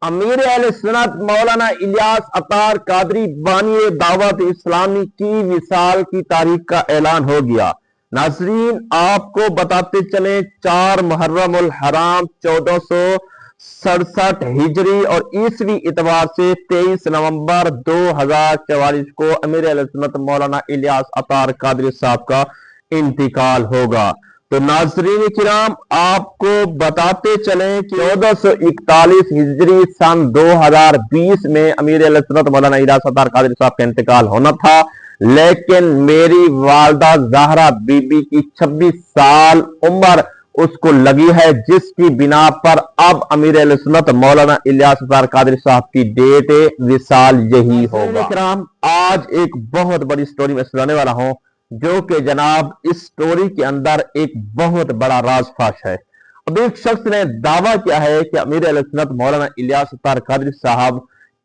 امیر اہل سنت مولانا الیاس اطہر قادری بانی دعوت اسلامی کی وصال کی تاریخ کا اعلان ہو گیا۔ ناظرین آپ کو بتاتے چلیں 4 محرم الحرام 1467 ہجری اور عیسوی اعتبار سے 23 نومبر 2044 کو امیر اہل سنت مولانا الیاس اطہر قادری صاحب کا انتقال ہوگا۔ تو ناظرین کرام آپ کو بتاتے چلیں کہ 1441 ہجری سن 2020 میں امیر اہل سنت مولانا الیاس اطہر قادری صاحب کا انتقال ہونا تھا، لیکن میری والدہ زہرا بی بی کی 26 سال عمر اس کو لگی ہے، جس کی بنا پر اب امیر اہل سنت مولانا الیاس اطہر قادری صاحب کی ڈیٹ وصال یہی ہوگا۔ کرام آج ایک بہت بڑی سٹوری میں سنانے والا ہوں، جو کہ جناب اس سٹوری کے اندر ایک بہت بڑا راز فاش ہے۔ اب ایک شخص نے دعویٰ کیا ہے کہ امیر اہل سنت مولانا الیاس اطہر قادری صاحب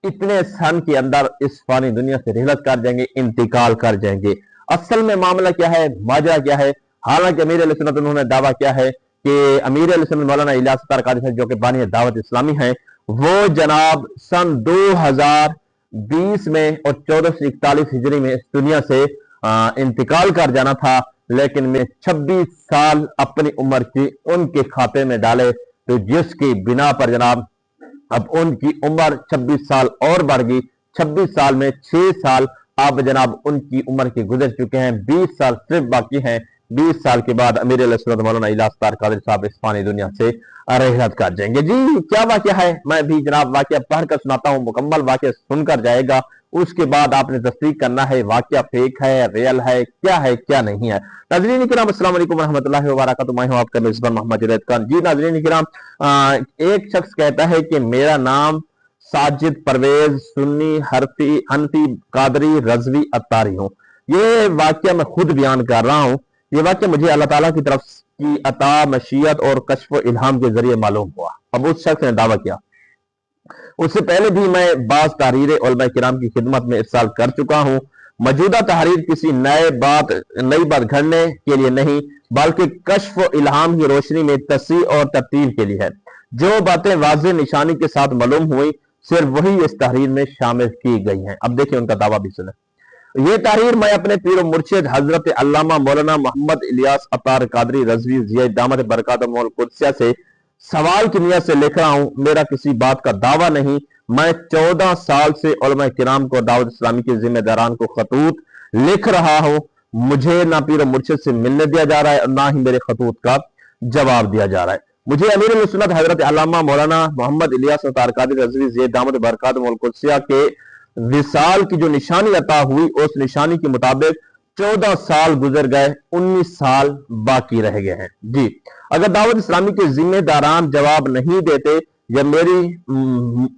اتنے سن کے اندر اس فانی دنیا سے رحلت کر جائیں گے، انتقال کر جائیں گے۔ اصل میں معاملہ کیا ہے، ماجرا کیا ہے؟ حالانکہ امیر اہل سنت انہوں نے دعویٰ کیا ہے کہ امیر اہل سنت مولانا الیاس اطہر قادری صاحب جو کہ بانی دعوت اسلامی ہیں، وہ جناب سن 2020 میں اور 1441 ہجری میں اس دنیا سے انتقال کر جانا تھا، لیکن میں 26 سال اپنی عمر کی ان کے کھاتے میں ڈالے، تو جس کی بنا پر جناب اب ان کی عمر 26 سال اور بڑھ گئی۔ 26 سال میں 6 سال اب جناب ان کی عمر کے گزر چکے ہیں، 20 سال صرف باقی ہیں۔ 20 سال کے بعد امیر اہل سنت مولانا الیاس اطہر قادری صاحب اس فانی دنیا سے رحلت کر جائیں گے۔ جی کیا واقعہ ہے؟ میں بھی جناب واقعہ پڑھ کر سناتا ہوں، مکمل واقعہ سن کر جائے گا، اس کے بعد آپ نے تصدیق کرنا ہے واقعہ فیک ہے، ریئل ہے کیا نہیں ہے۔ ناظرین کرام السلام علیکم ورحمۃ اللہ وبرکاتہ، میں ہوں آپ کا میزبان محمد جنید خان۔ جی ناظرین کرام ایک شخص کہتا ہے کہ میرا نام ساجد پرویز سنی حنفی قادری رضوی اطہری ہوں۔ یہ واقعہ میں خود بیان کر رہا ہوں، یہ واقعہ مجھے اللہ تعالیٰ کی طرف کی عطا مشیت اور کشف و الہام کے ذریعے معلوم ہوا۔ اب اس شخص نے دعویٰ کیا، اس سے پہلے بھی میں بعض تحریر علماء کرام کی خدمت میں ارسال کر چکا ہوں۔ موجودہ تحریر کسی نئی بات گھڑنے کے لیے نہیں، بلکہ کشف و الہام کی روشنی میں تصحیح اور ترتیب کے لیے ہے۔ جو باتیں واضح نشانی کے ساتھ معلوم ہوئی صرف وہی اس تحریر میں شامل کی گئی ہیں۔ اب دیکھیں ان کا دعویٰ بھی سنیں۔ یہ تحریر میں اپنے پیر و مرشد حضرت علامہ مولانا محمد الیاس اطہر قادری رضوی زیاد دامت برکاتہم القدسیہ سے سوال کی نیت سے لکھ رہا ہوں۔ میرا کسی بات کا دعویٰ نہیں، میں 14 سال سے علماء کرام کو دعوت اسلامی کے ذمہ داران کو خطوط لکھ رہا ہوں۔ مجھے نہ پیر و مرشد سے ملنے دیا جا رہا ہے اور نہ ہی میرے خطوط کا جواب دیا جا رہا ہے۔ مجھے امیر اہل سنت حضرت علامہ مولانا محمد الیاس اطہر قادری رضوی زیاد دامت برکاتہم القدسیہ کے وصال کی جو نشانی عطا ہوئی، اس نشانی کے مطابق 14 سال گزر گئے، 19 سال باقی رہ گئے ہیں۔ جی اگر دعوت اسلامی کے ذمہ داران جواب نہیں دیتے یا میری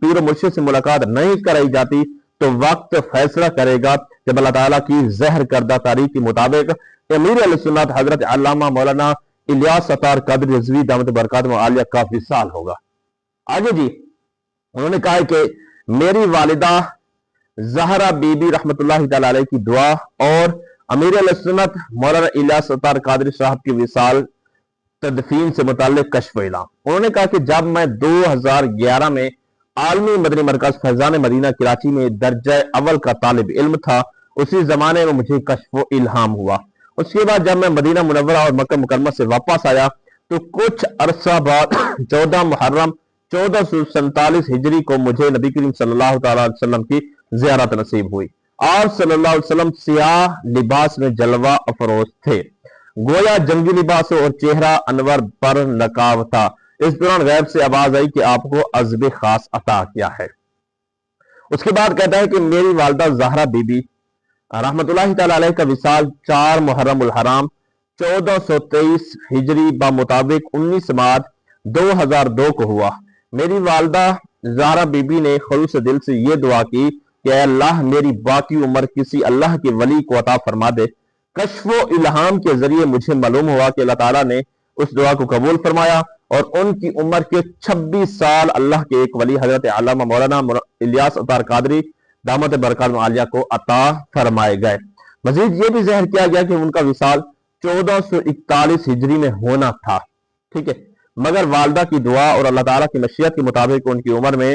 پیر و مرشد سے ملاقات نہیں کرائی جاتی تو وقت فیصلہ کرے گا جب اللہ تعالیٰ کی زہر کردہ تاریخ کے مطابق امیر اہل سنت حضرت علامہ مولانا الیاس اطہر قادری رضوی دامت برکاتہم العالیہ کا وصال ہوگا۔ آگے جی انہوں نے کہا کہ میری والدہ زہرا بی بی رحمت اللہ تعالی علیہ کی دعا اور امیر اہل سنت مولانا الیاس اطہر قادری صاحب کی وصال تدفین سے متعلق کشف و الہام۔ انہوں نے کہا کہ جب میں 2011 میں عالمی مدنی مرکز فیضان مدینہ کراچی میں درجہ اول کا طالب علم تھا، اسی زمانے میں مجھے کشف و الہام ہوا۔ اس کے بعد جب میں مدینہ منورہ اور مکہ مکرمہ سے واپس آیا تو کچھ عرصہ بعد 14 محرم 1447 ہجری کو مجھے نبی کریم صلی اللہ تعالی علیہ وسلم کی زیارت نصیب ہوئی۔ آپ صلی اللہ علیہ وسلم سیاہ لباس میں جلوہ افروز تھے، گویا جنگی لباس اور چہرہ انور پر نقاب تھا۔ اس دوران غیب سے آواز آئی کہ آپ کو عزب خاص عطا کیا ہے۔ اس کے بعد کہتا ہے کہ میری والدہ زہرا بی بی رحمت اللہ تعالی علیہ کا وصال 4 محرم الحرام 1423 ہجری بمطابق 19 مارچ 2002 کو ہوا۔ میری والدہ زہرا بی بی نے خلوص دل سے یہ دعا کی کہ اے اللہ میری باقی عمر کسی اللہ کے ولی کو عطا فرما دے۔ کشف و الہام کے ذریعے مجھے معلوم ہوا کہ اللہ تعالیٰ نے اس دعا کو قبول فرمایا اور ان کی عمر کے 26 سال اللہ کے ایک ولی حضرت علامہ مولانا الیاس اطہر قادری دامت برکاتہم العالیہ کو عطا فرمائے گئے۔ مزید یہ بھی ظاہر کیا گیا کہ ان کا وصال 1441 ہجری میں ہونا تھا، ٹھیک ہے، مگر والدہ کی دعا اور اللہ تعالیٰ کی مشیت کے مطابق ان کی عمر میں